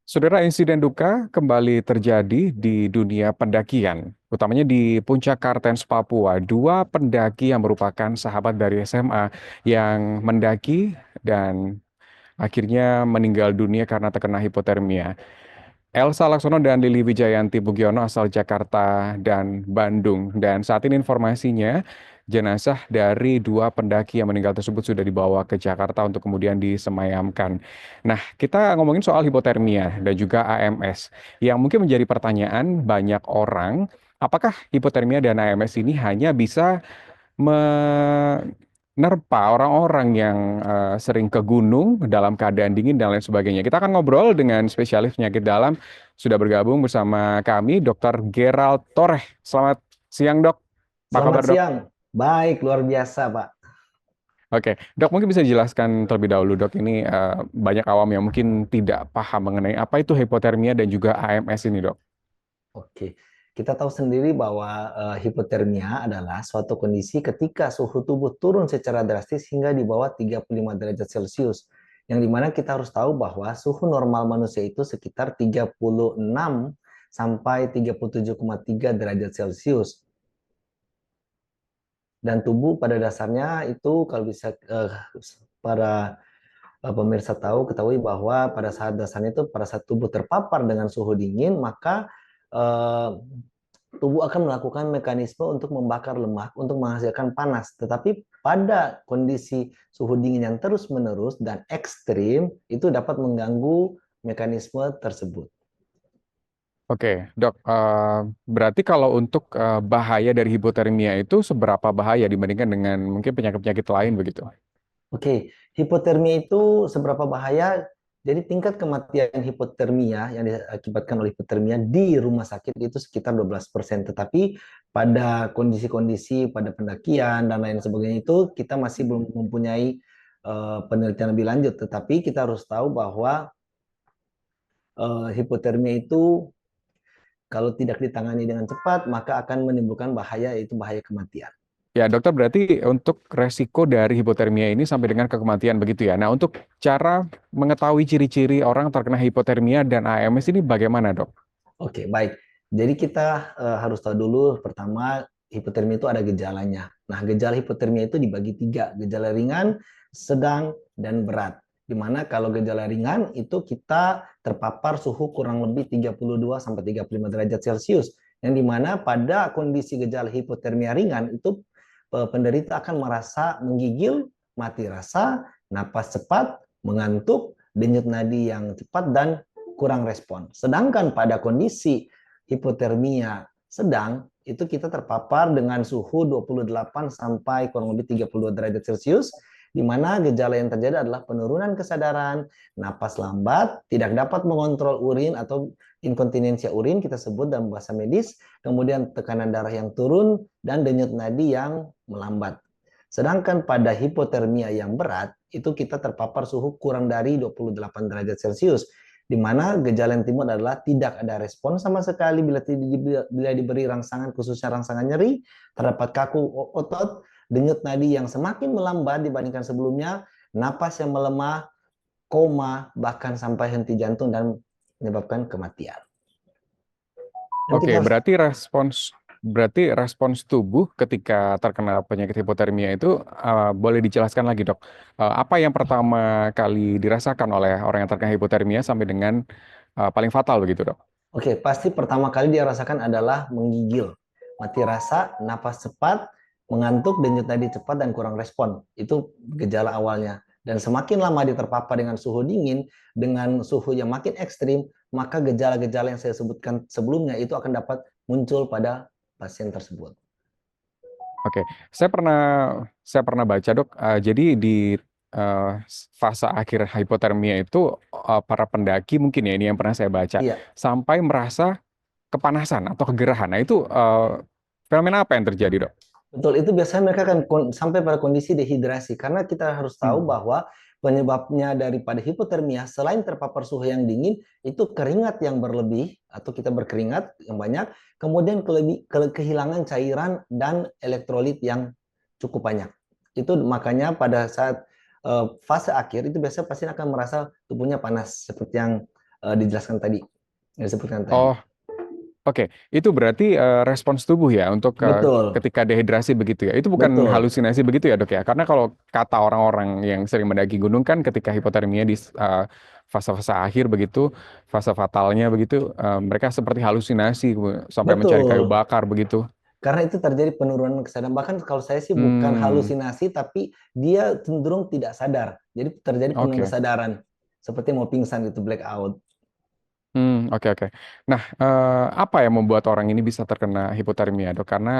Saudara, insiden duka kembali terjadi di dunia pendakian, utamanya di Puncak Kartens, Papua. Dua pendaki yang merupakan sahabat dari SMA yang mendaki dan akhirnya meninggal dunia karena terkena hipotermia. Elsa Laksono dan Lili Wijayanti Bugiono asal Jakarta dan Bandung. Dan saat ini informasinya, jenazah dari dua pendaki yang meninggal tersebut sudah dibawa ke Jakarta untuk kemudian disemayamkan. Nah, kita ngomongin soal hipotermia dan juga AMS. Yang mungkin menjadi pertanyaan banyak orang, apakah hipotermia dan AMS ini hanya bisa menerpa orang-orang yang sering ke gunung dalam keadaan dingin dan lain sebagainya. Kita akan ngobrol dengan spesialis penyakit dalam, sudah bergabung bersama kami, Dr. Gerald Toreh. Selamat siang, Dok. Apa Selamat kabar, Dok? siang. Baik, luar biasa, Pak. Oke, Dok, mungkin bisa dijelaskan terlebih dahulu, Dok. Ini banyak awam yang mungkin tidak paham mengenai apa itu hipotermia dan juga AMS ini, Dok. Oke. Kita tahu sendiri bahwa hipotermia adalah suatu kondisi ketika suhu tubuh turun secara drastis hingga di bawah 35 derajat Celcius. Yang dimana kita harus tahu bahwa suhu normal manusia itu sekitar 36 sampai 37,3 derajat Celcius. Dan tubuh pada dasarnya itu kalau bisa para pemirsa ketahui bahwa pada saat dasarnya itu pada saat tubuh terpapar dengan suhu dingin, maka eh, tubuh akan melakukan mekanisme untuk membakar lemak untuk menghasilkan panas. Tetapi pada kondisi suhu dingin yang terus-menerus dan ekstrim itu dapat mengganggu mekanisme tersebut. Oke, Dok. Berarti kalau untuk bahaya dari hipotermia itu seberapa bahaya dibandingkan dengan mungkin penyakit-penyakit lain begitu? Oke, hipotermia itu seberapa bahaya? Jadi tingkat kematian hipotermia yang diakibatkan oleh hipotermia di rumah sakit itu sekitar 12%. Tetapi pada kondisi-kondisi pada pendakian dan lain sebagainya itu kita masih belum mempunyai penelitian lebih lanjut. Tetapi kita harus tahu bahwa hipotermia itu kalau tidak ditangani dengan cepat maka akan menimbulkan bahaya, yaitu bahaya kematian. Ya, dokter, berarti untuk resiko dari hipotermia ini sampai dengan kematian begitu ya. Nah, untuk cara mengetahui ciri-ciri orang terkena hipotermia dan AMS ini bagaimana, Dok? Oke, baik. Jadi kita harus tahu dulu pertama hipotermia itu ada gejalanya. Nah, gejala hipotermia itu dibagi tiga, gejala ringan, sedang, dan berat. Di mana kalau gejala ringan itu kita terpapar suhu kurang lebih 32 sampai 35 derajat Celcius. Yang di mana pada kondisi gejala hipotermia ringan itu penderita akan merasa menggigil, mati rasa, napas cepat, mengantuk, denyut nadi yang cepat, dan kurang respon. Sedangkan pada kondisi hipotermia sedang, itu kita terpapar dengan suhu 28 sampai kurang lebih 32 derajat Celcius, di mana gejala yang terjadi adalah penurunan kesadaran, napas lambat, tidak dapat mengontrol urin atau inkontinensia urin, kita sebut dalam bahasa medis, kemudian tekanan darah yang turun, dan denyut nadi yang melambat. Sedangkan pada hipotermia yang berat, itu kita terpapar suhu kurang dari 28 derajat Celcius, di mana gejala yang timbul adalah tidak ada respon sama sekali bila diberi rangsangan, khususnya rangsangan nyeri, terdapat kaku otot, denyut nadi yang semakin melambat dibandingkan sebelumnya, napas yang melemah, koma, bahkan sampai henti jantung dan menyebabkan kematian. Dan Oke, kita harus berarti respons tubuh ketika terkena penyakit hipotermia itu boleh dijelaskan lagi, Dok. Apa yang pertama kali dirasakan oleh orang yang terkena hipotermia sampai dengan paling fatal begitu, Dok? Oke, pasti pertama kali dia rasakan adalah menggigil, mati rasa, napas cepat, mengantuk, denyut nadi cepat, dan kurang respon. Itu gejala awalnya. Dan semakin lama dia terpapar dengan suhu dingin, dengan suhu yang makin ekstrim, maka gejala-gejala yang saya sebutkan sebelumnya itu akan dapat muncul pada pasien tersebut. Oke, saya pernah baca, Dok. Jadi di eh, fase akhir hipotermia itu para pendaki mungkin ya ini yang pernah saya baca Iya, sampai merasa kepanasan atau kegerahan. Nah, itu fenomena apa yang terjadi, Dok? betul, itu biasanya mereka akan sampai pada kondisi dehidrasi karena kita harus tahu Hmm. bahwa penyebabnya daripada hipotermia selain terpapar suhu yang dingin itu keringat yang berlebih atau kita berkeringat yang banyak, kemudian kehilangan cairan dan elektrolit yang cukup banyak. Itu makanya pada saat fase akhir itu biasanya pasien akan merasa tubuhnya panas seperti yang dijelaskan tadi, yang disebutkan tadi. Oh, oke, itu berarti respons tubuh ya untuk Betul, ketika dehidrasi begitu ya. Itu bukan betul. halusinasi begitu ya dok ya? Karena kalau kata orang-orang yang sering mendaki gunung kan ketika hipotermia di fase-fase akhir begitu, fase fatalnya begitu, mereka seperti halusinasi sampai mencari kayu Betul. bakar begitu. Karena itu terjadi penurunan kesadaran. Bahkan kalau saya sih bukan Hmm, halusinasi, tapi dia cenderung tidak sadar. Jadi terjadi penurunan oke. kesadaran. Seperti mau pingsan gitu, blackout. Oke oke. Nah, apa yang membuat orang ini bisa terkena hipotermia, dok? Karena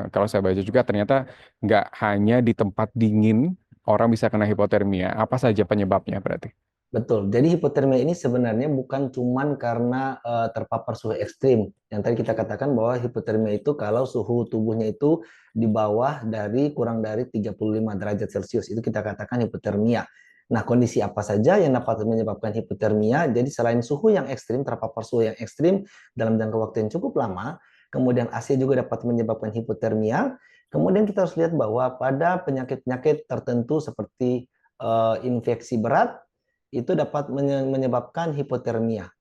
kalau saya baca juga ternyata nggak hanya di tempat dingin orang bisa kena hipotermia. Apa saja penyebabnya berarti? Betul. Jadi hipotermia ini sebenarnya bukan cuman karena terpapar suhu ekstrim. Yang tadi kita katakan bahwa hipotermia itu kalau suhu tubuhnya itu di bawah dari kurang dari 35 derajat Celcius. Itu kita katakan hipotermia. Nah, kondisi apa saja yang dapat menyebabkan hipotermia? Jadi selain suhu yang ekstrim, terpapar suhu yang ekstrim dalam jangka waktu yang cukup lama, kemudian AC juga dapat menyebabkan hipotermia. Kemudian kita harus lihat bahwa pada penyakit-penyakit tertentu seperti infeksi berat, itu dapat menyebabkan hipotermia.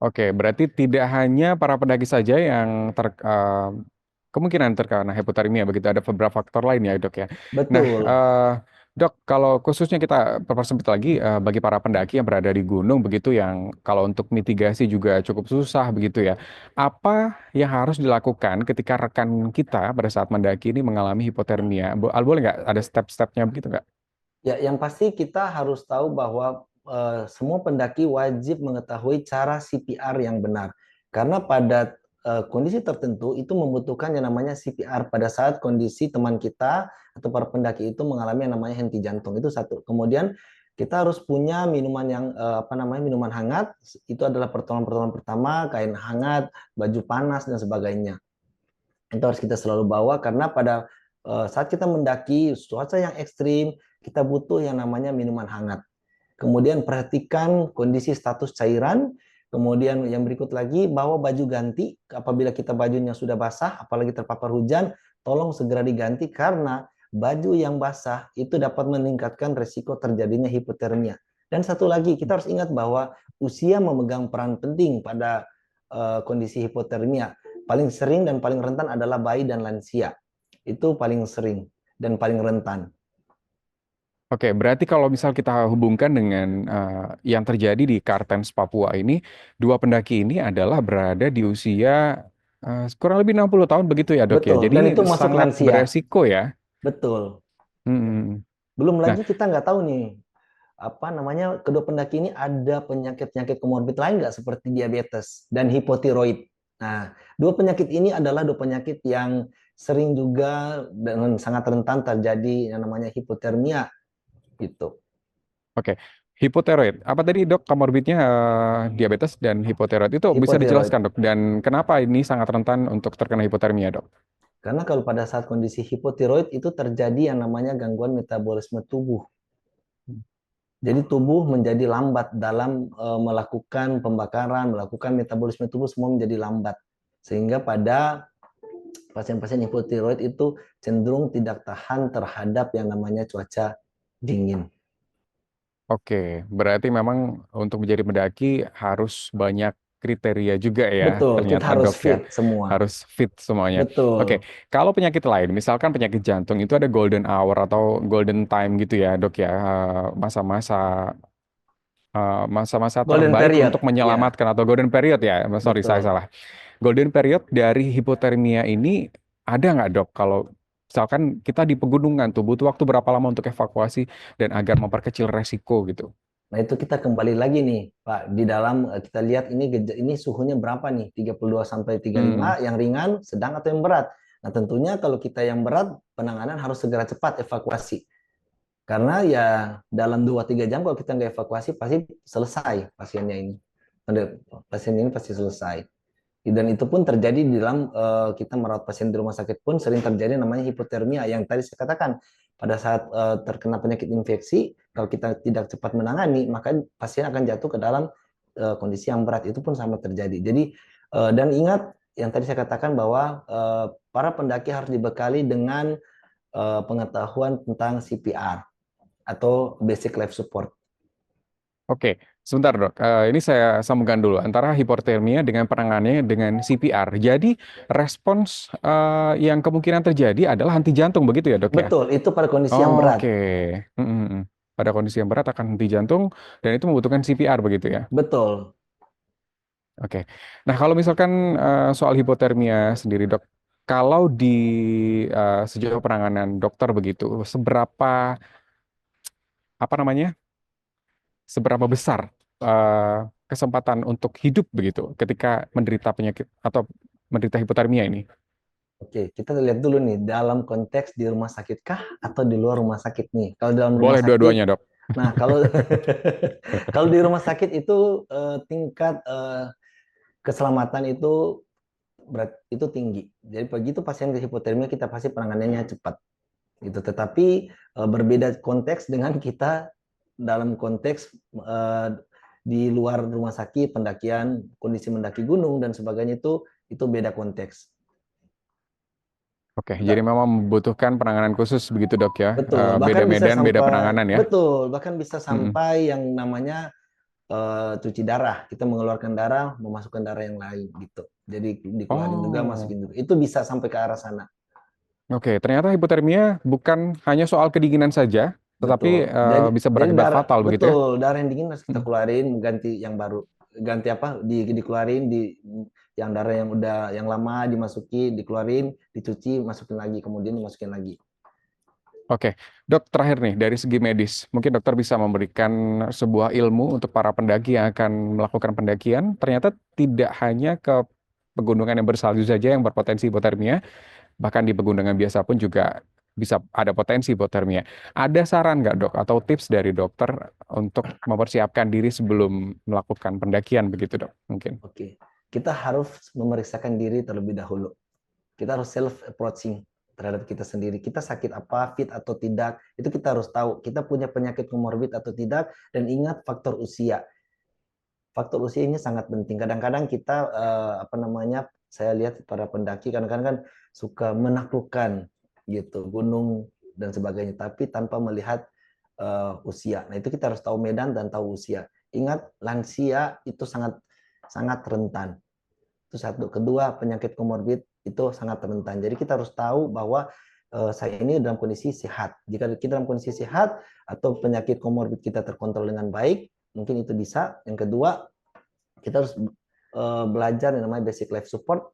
Oke, berarti tidak hanya para pendaki saja yang kemungkinan terkena hipotermia, begitu ada beberapa faktor lain ya, dok ya. Nah, Betul. dok, kalau khususnya kita persempit lagi bagi para pendaki yang berada di gunung begitu, yang kalau untuk mitigasi juga cukup susah begitu ya. Apa yang harus dilakukan ketika rekan kita pada saat mendaki ini mengalami hipotermia? Boleh nggak ada step-stepnya begitu nggak? Ya, yang pasti kita harus tahu bahwa semua pendaki wajib mengetahui cara CPR yang benar. Karena pada kondisi tertentu itu membutuhkan yang namanya CPR pada saat kondisi teman kita atau para pendaki itu mengalami yang namanya henti jantung. Itu satu. Kemudian kita harus punya minuman yang apa namanya minuman hangat. Itu adalah pertolongan-pertolongan pertama, kain hangat, baju panas dan sebagainya. Itu harus kita selalu bawa karena pada saat kita mendaki cuaca yang ekstrim, kita butuh yang namanya minuman hangat. Kemudian perhatikan kondisi status cairan. Kemudian yang berikut lagi, bawa baju ganti. Apabila kita bajunya sudah basah, apalagi terpapar hujan, tolong segera diganti karena baju yang basah itu dapat meningkatkan resiko terjadinya hipotermia. Dan satu lagi, kita harus ingat bahwa usia memegang peran penting pada kondisi hipotermia. Paling sering dan paling rentan adalah bayi dan lansia. Itu paling sering dan paling rentan. Oke, berarti kalau misal kita hubungkan dengan yang terjadi di Kartens, Papua ini, dua pendaki ini adalah berada di usia kurang lebih 60 tahun begitu ya, Dok ya. Betul, Jadi dan itu masuk sangat lansia. beresiko ya. Betul. Hmm. Belum Nah, lagi kita nggak tahu nih, apa namanya, kedua pendaki ini ada penyakit-penyakit komorbid lain nggak seperti diabetes dan hipotiroid. Nah, dua penyakit ini adalah dua penyakit yang sering juga dengan sangat rentan terjadi yang namanya hipotermia gitu. oke. Hipotiroid. Apa tadi, Dok, komorbidnya diabetes dan hipotiroid itu bisa Hipotiroid. dijelaskan, Dok? Dan kenapa ini sangat rentan untuk terkena hipotermia, Dok? Karena kalau pada saat kondisi hipotiroid itu terjadi yang namanya gangguan metabolisme tubuh. Jadi tubuh menjadi lambat dalam melakukan pembakaran, melakukan metabolisme tubuh semua menjadi lambat. Sehingga pada pasien-pasien hipotiroid itu cenderung tidak tahan terhadap yang namanya cuaca dingin. Oke, berarti memang untuk menjadi pendaki harus banyak kriteria juga ya, Betul, kita ternyata harus dok ya, fit semua. harus fit semuanya. Oke, Betul. kalau penyakit lain, misalkan penyakit jantung itu ada golden hour atau golden time gitu ya dok ya, masa-masa masa-masa Golden terbaik untuk period, ya, menyelamatkan atau golden period ya, sorry saya betul. salah. Golden period dari hipotermia ini ada nggak dok? Kalau misalkan kita di pegunungan tuh butuh waktu berapa lama untuk evakuasi dan agar memperkecil resiko gitu? Nah, itu kita kembali lagi nih, Pak. Di dalam kita lihat ini suhunya berapa nih? 32 sampai 35 Hmm. yang ringan, sedang atau yang berat. Nah, tentunya kalau kita yang berat, penanganan harus segera cepat evakuasi. Karena ya dalam 2-3 jam kalau kita nggak evakuasi pasti selesai pasiennya ini. Pasien ini pasti selesai. Dan itu pun terjadi di dalam kita merawat pasien di rumah sakit pun sering terjadi namanya hipotermia yang tadi saya katakan pada saat terkena penyakit infeksi kalau kita tidak cepat menangani maka pasien akan jatuh ke dalam kondisi yang berat itu pun sama terjadi. Jadi dan ingat yang tadi saya katakan bahwa para pendaki harus dibekali dengan pengetahuan tentang CPR atau basic life support. Oke, Sebentar dok, ini saya sambungkan dulu antara hipotermia dengan penanganannya dengan CPR. Jadi respons yang kemungkinan terjadi adalah henti jantung begitu ya dok ya? Betul, itu pada kondisi yang berat. Oke. Mm, mm, mm. Pada kondisi yang berat akan henti jantung dan itu membutuhkan CPR begitu ya? Betul. Oke. Nah kalau misalkan soal hipotermia sendiri dok, kalau di sejauh penanganan dokter begitu, seberapa apa namanya? Seberapa besar eh, kesempatan untuk hidup begitu ketika menderita penyakit atau menderita hipotermia ini? Oke, kita lihat dulu nih dalam konteks di rumah sakit kah atau di luar rumah sakit nih. Kalau dalam rumah Boleh sakit, dua-duanya, Dok. nah kalau kalau di rumah sakit itu tingkat keselamatan itu berat itu tinggi. Jadi begitu pasien ke hipotermia kita pasti penanganannya cepat gitu. Tetapi berbeda konteks dengan kita dalam konteks eh, di luar rumah sakit, pendakian, kondisi mendaki gunung dan sebagainya itu beda konteks. Oke, jadi memang membutuhkan penanganan khusus begitu, Dok ya. Betul, Beda bahkan bisa medan, beda sampai penanganan ya. betul, bahkan bisa Mm-mm. sampai yang namanya cuci darah. Kita mengeluarkan darah, memasukkan darah yang lain gitu. Jadi dikeluarin juga, Oh, masukin juga. Itu bisa sampai ke arah sana. oke. Ternyata hipotermia bukan hanya soal kedinginan saja, tetapi Betul. Jadi bisa jadi berakibat darah fatal begitu ya. betul, darah yang dingin harus kita Mm. keluarin, ganti yang baru. Ganti apa? Dikeluarin yang darah yang udah yang lama dimasuki, dikeluarin, dicuci, masukin lagi, kemudian dimasukin lagi. Oke, dok, terakhir nih dari segi medis, mungkin dokter bisa memberikan sebuah ilmu untuk para pendaki yang akan melakukan pendakian. Ternyata tidak hanya ke pegunungan yang bersalju saja yang berpotensi hipotermia, bahkan di pegunungan biasa pun juga bisa ada potensi hipotermia. Ada saran nggak dok atau tips dari dokter untuk mempersiapkan diri sebelum melakukan pendakian begitu dok? Mungkin. Oke. Kita harus memeriksakan diri terlebih dahulu. Kita harus self approaching terhadap kita sendiri. Kita sakit apa, fit atau tidak, itu kita harus tahu. Kita punya penyakit komorbid atau tidak, dan ingat faktor usia. Faktor usia ini sangat penting. Kadang-kadang kita apa namanya? Saya lihat para pendaki kadang-kadang kan suka menaklukkan gitu gunung dan sebagainya, tapi tanpa melihat usia. Nah itu kita harus tahu medan dan tahu usia. Ingat lansia itu sangat sangat rentan. Itu satu. Kedua, penyakit komorbid itu sangat rentan. Jadi kita harus tahu bahwa saya ini dalam kondisi sehat. Jika kita dalam kondisi sehat atau penyakit komorbid kita terkontrol dengan baik, mungkin itu bisa. Yang kedua, kita harus belajar yang namanya basic life support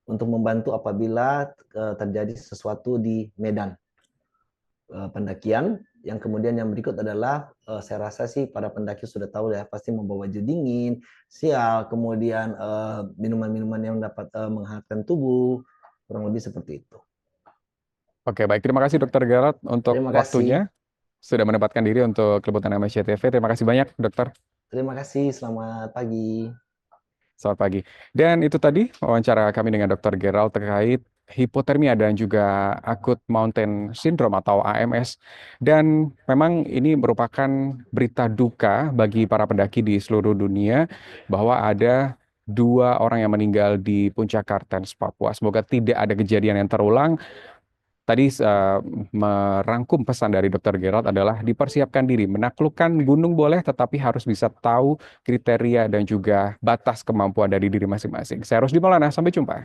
untuk membantu apabila terjadi sesuatu di medan pendakian. Yang kemudian yang berikut adalah saya rasa sih para pendaki sudah tahu ya, pasti membawa baju dingin, sial, kemudian minuman-minuman yang dapat menghangatkan tubuh, kurang lebih seperti itu. Oke, baik. Terima kasih dokter Gerald untuk Terima kasih. waktunya. Sudah menempatkan diri untuk Liputan MSC TV. Terima kasih banyak dokter. Terima kasih. Selamat pagi. Selamat pagi. Dan itu tadi wawancara kami dengan Dr. Gerald terkait hipotermia dan juga acute mountain syndrome atau AMS. Dan memang ini merupakan berita duka bagi para pendaki di seluruh dunia bahwa ada dua orang yang meninggal di Puncak Kartens, Papua. Semoga tidak ada kejadian yang terulang. Tadi merangkum pesan dari Dr. Gerald adalah dipersiapkan diri, menaklukkan gunung boleh, tetapi harus bisa tahu kriteria dan juga batas kemampuan dari diri masing-masing. Saya Rusdi Maulana, sampai jumpa.